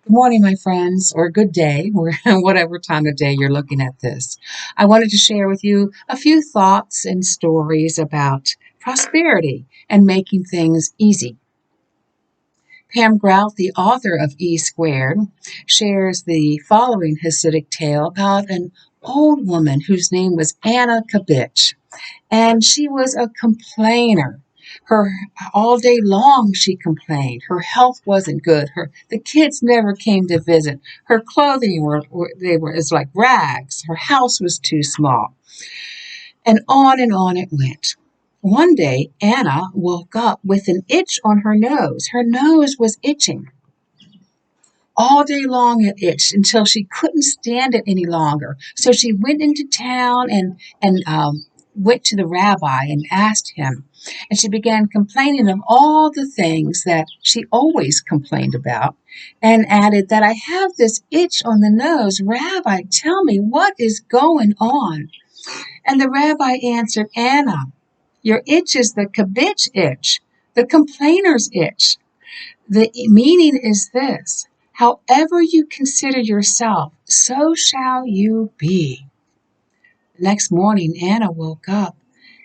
Good morning, my friends, or good day, or whatever time of day you're looking at this. I wanted to share with you a few thoughts and stories about prosperity and making things easy. Pam Grout, the author of E Squared, shares the following Hasidic tale about an old woman whose name was Anna Kabitch, and she was a complainer. Her all day long she complained. Her health wasn't good. The kids never came to visit. Her clothing is like rags. Her house was too small. And on it went. One day Anna woke up with an itch on her nose. Her nose was itching. All day long it itched until she couldn't stand it any longer. So she went into town and went to the rabbi and asked him. And she began complaining of all the things that she always complained about and added that I have this itch on the nose. Rabbi, tell me what is going on. And the rabbi answered, Anna, your itch is the kabitch itch, the complainer's itch. The meaning is this: however you consider yourself, so shall you be. The next morning, Anna woke up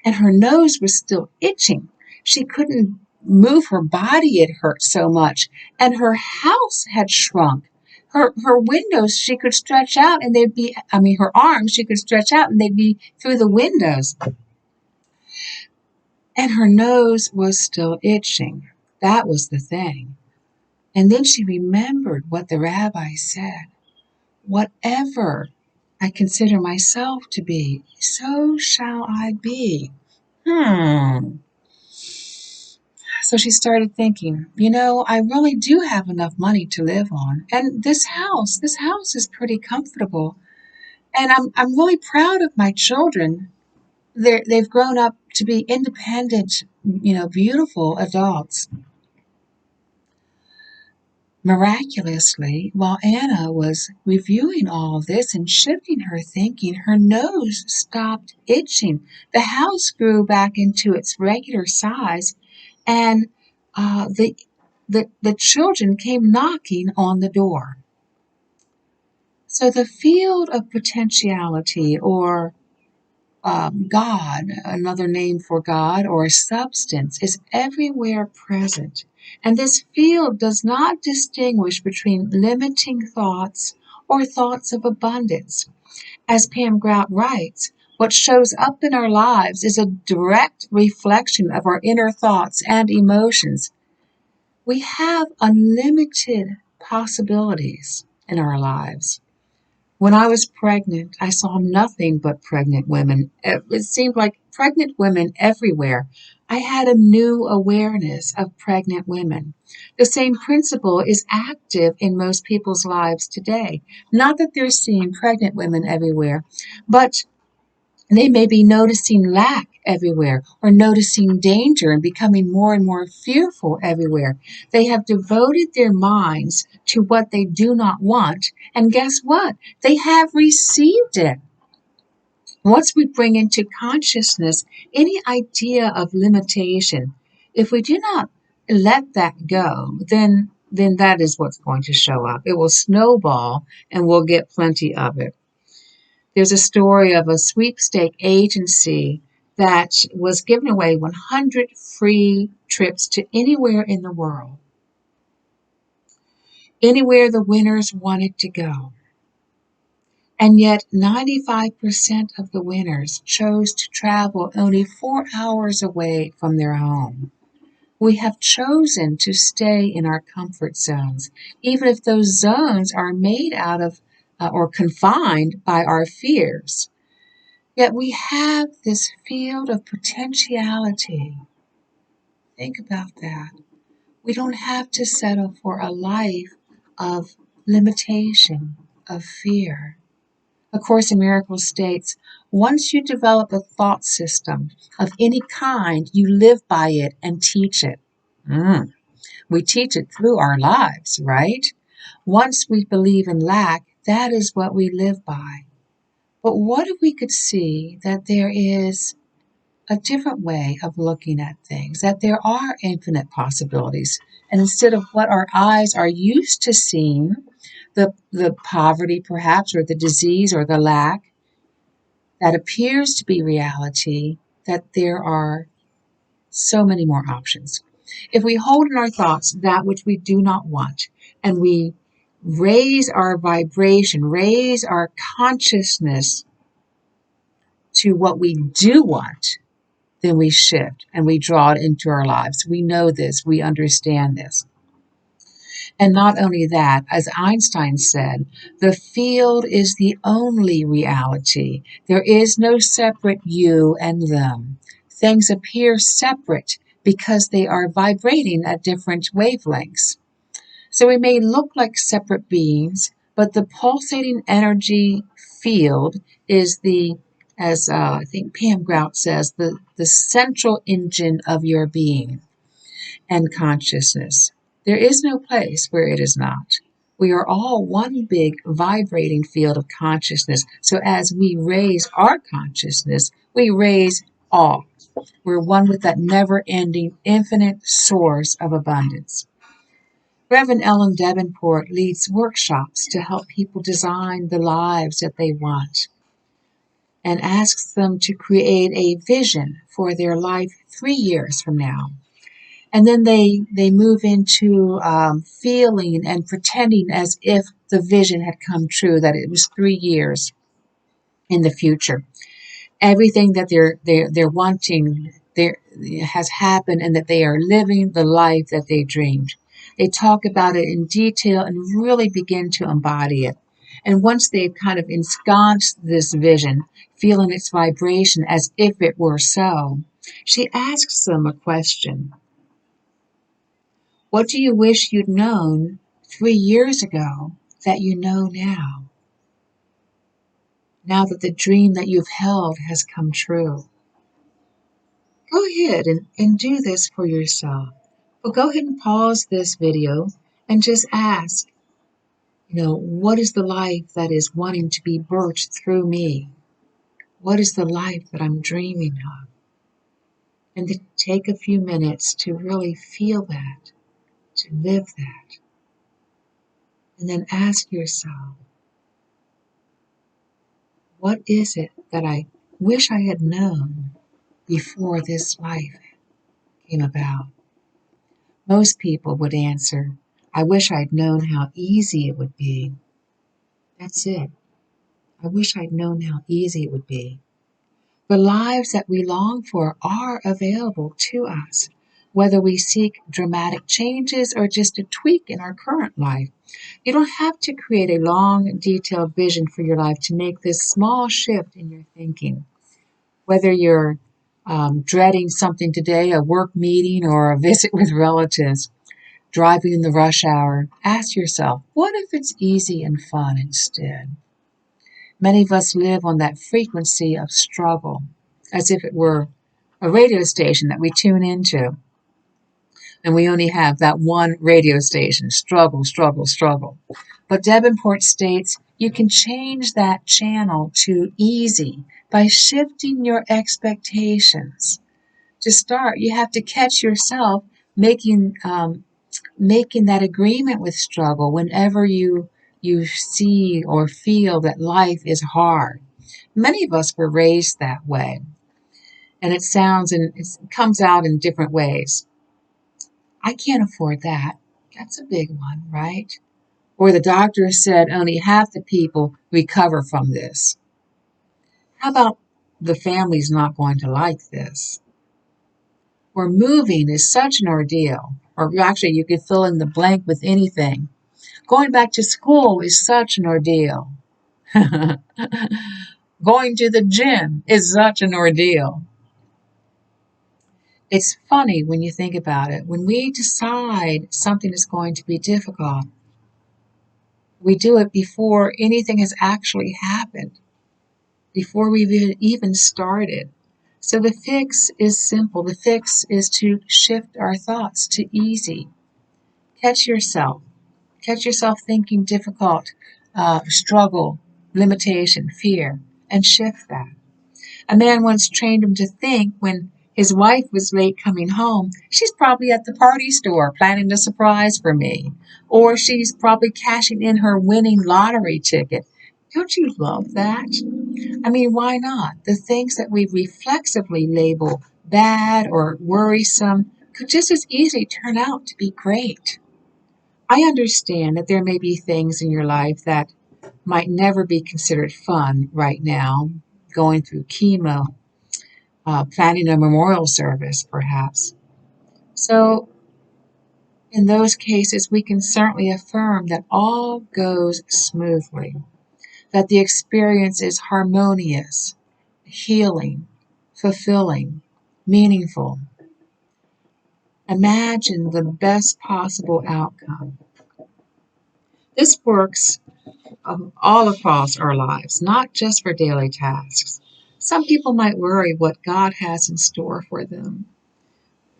and her nose was still itching. She couldn't move her body, it hurt so much. And her house had shrunk. Her windows she could stretch out and her arms she could stretch out and they'd be through the windows. And her nose was still itching. That was the thing. And then she remembered what the rabbi said. Whatever I consider myself to be, so shall I be. So she started thinking, I really do have enough money to live on. And this house is pretty comfortable. And I'm really proud of my children. They've grown up to be independent, beautiful adults. Miraculously, while Anna was reviewing all of this and shifting her thinking, her nose stopped itching. The house grew back into its regular size, and the children came knocking on the door. So the field of potentiality, or God, another name for God, or a substance, is everywhere present. And this field does not distinguish between limiting thoughts or thoughts of abundance. As Pam Grout writes, what shows up in our lives is a direct reflection of our inner thoughts and emotions. We have unlimited possibilities in our lives. When I was pregnant, I saw nothing but pregnant women. It seemed like pregnant women everywhere. I had a new awareness of pregnant women. The same principle is active in most people's lives today. Not that they're seeing pregnant women everywhere, but they may be noticing lack everywhere or noticing danger and becoming more and more fearful everywhere. They have devoted their minds to what they do not want, and guess what? They have received it. Once we bring into consciousness any idea of limitation, if we do not let that go, then that is what's going to show up. It will snowball and we'll get plenty of it. There's a story of a sweepstake agency that was giving away 100 free trips to anywhere in the world, anywhere the winners wanted to go. And yet 95% of the winners chose to travel only 4 hours away from their home. We have chosen to stay in our comfort zones, even if those zones are made out of or confined by our fears. Yet we have this field of potentiality. Think about that. We don't have to settle for a life of limitation, of fear. A Course in Miracles states, once you develop a thought system of any kind, you live by it and teach it. We teach it through our lives, right? Once we believe in lack, that is what we live by. But what if we could see that there is a different way of looking at things, that there are infinite possibilities, and instead of what our eyes are used to seeing, the poverty perhaps, or the disease or the lack that appears to be reality, that there are so many more options. If we hold in our thoughts that which we do not want, and we raise our vibration, raise our consciousness to what we do want, then we shift and we draw it into our lives. We know this, we understand this. And not only that, as Einstein said, the field is the only reality. There is no separate you and them. Things appear separate because they are vibrating at different wavelengths. So we may look like separate beings, but the pulsating energy field is as I think Pam Grout says, the central engine of your being and consciousness. There is no place where it is not. We are all one big vibrating field of consciousness. So as we raise our consciousness, we raise all. We're one with that never-ending, infinite source of abundance. Reverend Ellen Davenport leads workshops to help people design the lives that they want and asks them to create a vision for their life 3 years from now. And then they move into feeling and pretending as if the vision had come true, that it was 3 years in the future. Everything that they're wanting has happened, and that they are living the life that they dreamed. They talk about it in detail and really begin to embody it. And once they've kind of ensconced this vision, feeling its vibration as if it were so, she asks them a question. What do you wish you'd known 3 years ago that you know now? Now that the dream that you've held has come true. Go ahead and do this for yourself. But go ahead and pause this video and just ask, what is the life that is wanting to be birthed through me? What is the life that I'm dreaming of? And to take a few minutes to really feel that, to live that. And then ask yourself, what is it that I wish I had known before this life came about? Most people would answer, I wish I'd known how easy it would be. That's it. I wish I'd known how easy it would be. The lives that we long for are available to us, whether we seek dramatic changes or just a tweak in our current life. You don't have to create a long, detailed vision for your life to make this small shift in your thinking. Whether you're dreading something today, a work meeting or a visit with relatives, driving in the rush hour, ask yourself, what if it's easy and fun instead? Many of us live on that frequency of struggle, as if it were a radio station that we tune into. And we only have that one radio station, struggle, struggle, struggle. But Davenport states you can change that channel to easy by shifting your expectations. To start, you have to catch yourself making that agreement with struggle whenever you see or feel that life is hard. Many of us were raised that way, and it comes out in different ways. I can't afford that. That's a big one, right? Or the doctor said only half the people recover from this. How about the family's not going to like this? Or moving is such an ordeal. Or actually, you could fill in the blank with anything. Going back to school is such an ordeal. Going to the gym is such an ordeal. It's funny when you think about it. When we decide something is going to be difficult, we do it before anything has actually happened, before we've even started. So the fix is simple. The fix is to shift our thoughts to easy. Catch yourself. Catch yourself thinking difficult, struggle, limitation, fear, and shift that. A man once trained him to think when His wife was late coming home. She's probably at the party store planning a surprise for me. Or she's probably cashing in her winning lottery ticket. Don't you love that? I mean, why not? The things that we reflexively label bad or worrisome could just as easily turn out to be great. I understand that there may be things in your life that might never be considered fun right now, going through chemo, planning a memorial service, perhaps. So, in those cases, we can certainly affirm that all goes smoothly, that the experience is harmonious, healing, fulfilling, meaningful. Imagine the best possible outcome. This works all across our lives, not just for daily tasks. Some people might worry what God has in store for them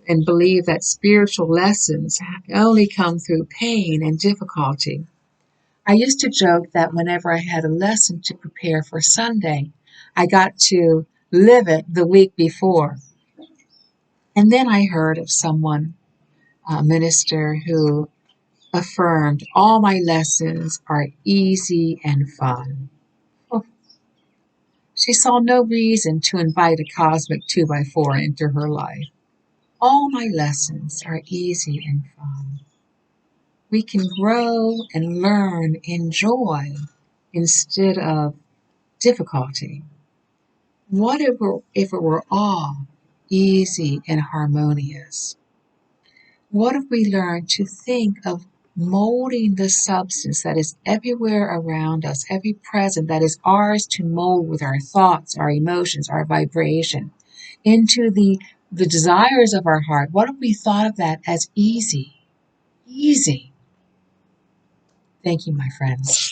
and believe that spiritual lessons only come through pain and difficulty. I used to joke that whenever I had a lesson to prepare for Sunday, I got to live it the week before. And then I heard of someone, a minister, who affirmed all my lessons are easy and fun. Oh, she saw no reason to invite a cosmic 2x4 into her life. All my lessons are easy and fun. We can grow and learn in joy instead of difficulty. What if it were all easy and harmonious? What if we learn to think of molding the substance that is everywhere around us, every present that is ours to mold with our thoughts, our emotions, our vibration, into the desires of our heart? What if we thought of that as easy? Easy. Thank you, my friends.